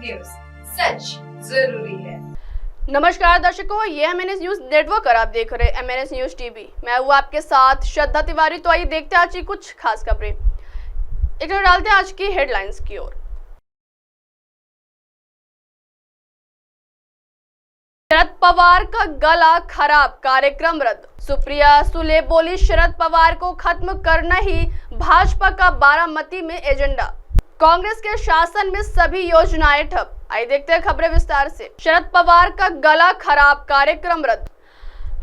News, सच जरूरी है। नमस्कार दर्शकों, ये MNS न्यूज नेटवर्क और आप देख रहे हैं MNS न्यूज टीवी। मैं हूँ आपके साथ श्रद्धा तिवारी। तो आइए देखते हैं आज की कुछ खास खबरें। एक नजर डालते हैं आज की हेडलाइंस की ओर। शरद पवार का गला खराब, कार्यक्रम रद्द। सुप्रिया सुले बोली शरद पवार को खत्म करना ही भाजपा का बारामती में एजेंडा। कांग्रेस के शासन में सभी योजनाएं ठप। आइए देखते हैं खबरें विस्तार से। शरद पवार का गला खराब, कार्यक्रम रद्द।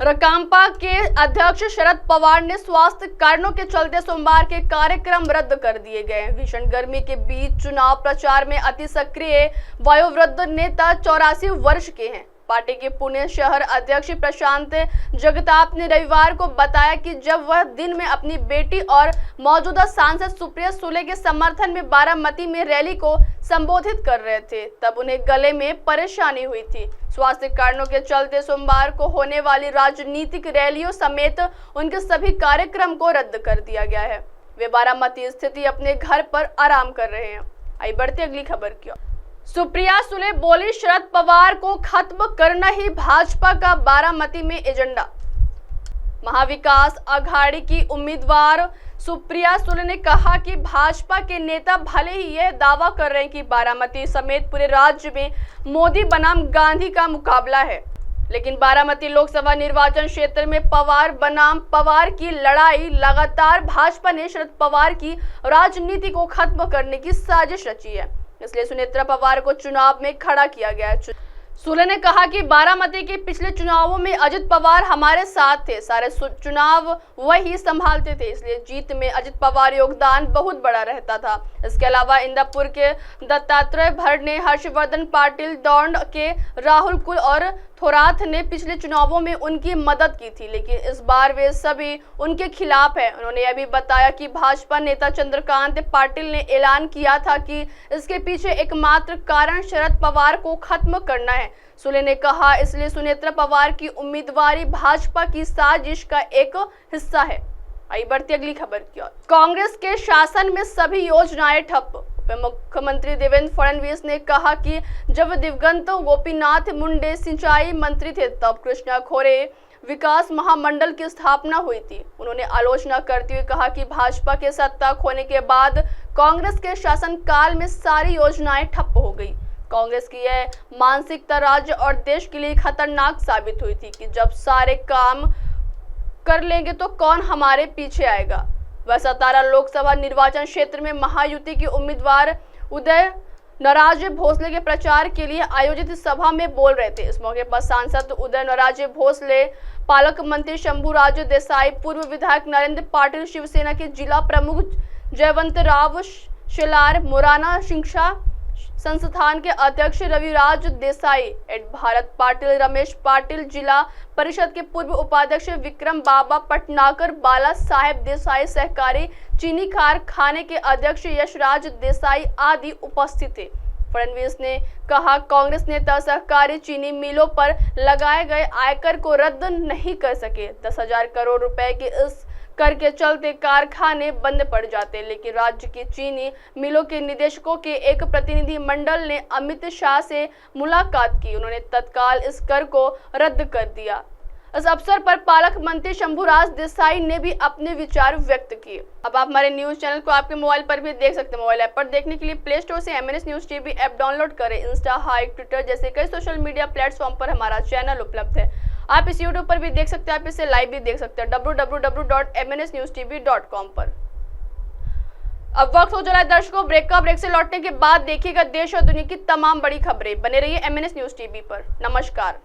रकांपा के अध्यक्ष शरद पवार ने स्वास्थ्य कारणों के चलते सोमवार के कार्यक्रम रद्द कर दिए गए। भीषण गर्मी के बीच चुनाव प्रचार में अति सक्रिय वयोवृद्ध नेता 84 वर्ष के हैं। पार्टी के पुणे शहर अध्यक्ष प्रशांत जगताप ने रविवार को बताया कि जब वह दिन में अपनी बेटी और मौजूदा सांसद सुप्रिया सुले के समर्थन में बारामती में रैली को संबोधित कर रहे थे, तब उन्हें गले में परेशानी हुई थी। स्वास्थ्य कारणों के चलते सोमवार को होने वाली राजनीतिक रैलियों समेत उनके सभी कार्यक्रम को रद्द कर दिया गया है। वे बारामती स्थित अपने घर पर आराम कर रहे हैं। आइए बढ़ते अगली खबर की ओर। सुप्रिया सुले बोली शरद पवार को खत्म करना ही भाजपा का बारामती में एजेंडा। महाविकास अघाड़ी की उम्मीदवार सुप्रिया सुले ने कहा कि भाजपा के नेता भले ही यह दावा कर रहे हैं कि बारामती समेत पूरे राज्य में मोदी बनाम गांधी का मुकाबला है, लेकिन बारामती लोकसभा निर्वाचन क्षेत्र में पवार बनाम पवार की लड़ाई लगातार भाजपा ने शरद पवार की राजनीति को खत्म करने की साजिश रची है। इसलिए सुनेत्रा पवार को चुनाव में खड़ा किया गया है। सुले ने कहा कि बारामती के पिछले चुनावों में अजित पवार हमारे साथ थे, सारे चुनाव वही संभालते थे, इसलिए जीत में अजित पवार योगदान बहुत बड़ा रहता था। इसके अलावा इंदापुर के दत्तात्रेय भरने, हर्षवर्धन पाटिल, दौंड के राहुल कुल और थोरात ने पिछले चुनावों में उनकी मदद की थी, लेकिन इस बार वे सभी उनके खिलाफ है। उन्होंने यह भी बताया कि भाजपा नेता चंद्रकांत पाटिल ने ऐलान किया था कि इसके पीछे एकमात्र कारण शरद पवार को खत्म करना है। सुले ने कहा इसलिए सुनेत्रा पवार की उम्मीदवारी भाजपा की साजिश का एक हिस्सा है। आइए बढ़ती अगली खबर की ओर। कांग्रेस के शासन में सभी योजनाएं ठप। मुख्यमंत्री देवेंद्र फडणवीस ने कहा कि जब दिवंगत गोपीनाथ मुंडे सिंचाई मंत्री थे तब कृष्णा खोरे विकास महामंडल की स्थापना हुई थी। उन्होंने आलोचना करते हुए कहा कि भाजपा के सत्ता खोने के बाद कांग्रेस के शासन काल में सारी योजनाएं ठप हो गई। कांग्रेस की यह मानसिकता राज्य और देश के लिए खतरनाक साबित हुई थी कि जब सारे काम कर लेंगे तो कौन हमारे पीछे आएगा। वह सतारा लोकसभा निर्वाचन क्षेत्र में महायुति की उम्मीदवार उदय नराजे भोसले के प्रचार के लिए आयोजित सभा में बोल रहे थे। इस मौके पर सांसद उदय नराजे भोसले, पालक मंत्री शंभूराज देसाई, पूर्व विधायक नरेंद्र पाटिल, शिवसेना के जिला प्रमुख जयवंत राव शेलार, मुराना शिक्षा संस्थान के अध्यक्ष रविराज देसाई, एड भारत पाटिल, रमेश पाटिल, जिला परिषद के पूर्व उपाध्यक्ष विक्रम बाबा पटनाकर, बाला साहेब देसाई, सहकारी चीनी कारखाने के अध्यक्ष यशराज देसाई आदि उपस्थित थे। फडणवीस ने कहा कांग्रेस नेता सहकारी चीनी मिलों पर लगाए गए आयकर को रद्द नहीं कर सके। 10,000 करोड़ रुपए के इस कर के चलते कारखाने बंद पड़ जाते, लेकिन राज्य की चीनी मिलों के निदेशकों के एक प्रतिनिधि मंडल ने अमित शाह से मुलाकात की। उन्होंने तत्काल इस कर को रद्द कर दिया। इस अवसर पर पालक मंत्री शंभूराज देसाई ने भी अपने विचार व्यक्त किए। अब आप हमारे न्यूज चैनल को आपके मोबाइल पर भी देख सकते हैं। मोबाइल ऐप पर देखने के लिए प्ले स्टोर से MNS news TV app download करें। इंस्टा, हाइक, ट्विटर जैसे कई सोशल मीडिया प्लेटफॉर्म पर हमारा चैनल उपलब्ध है। आप इस YouTube पर भी देख सकते हैं, आप इसे लाइव भी देख सकते हैं www.mnsnewstv.com पर। अब वक्त हो चला है दर्शकों ब्रेक का। ब्रेक से लौटने के बाद देखिएगा देश और दुनिया की तमाम बड़ी खबरें। बने रहिए MNS न्यूज टीवी पर। नमस्कार।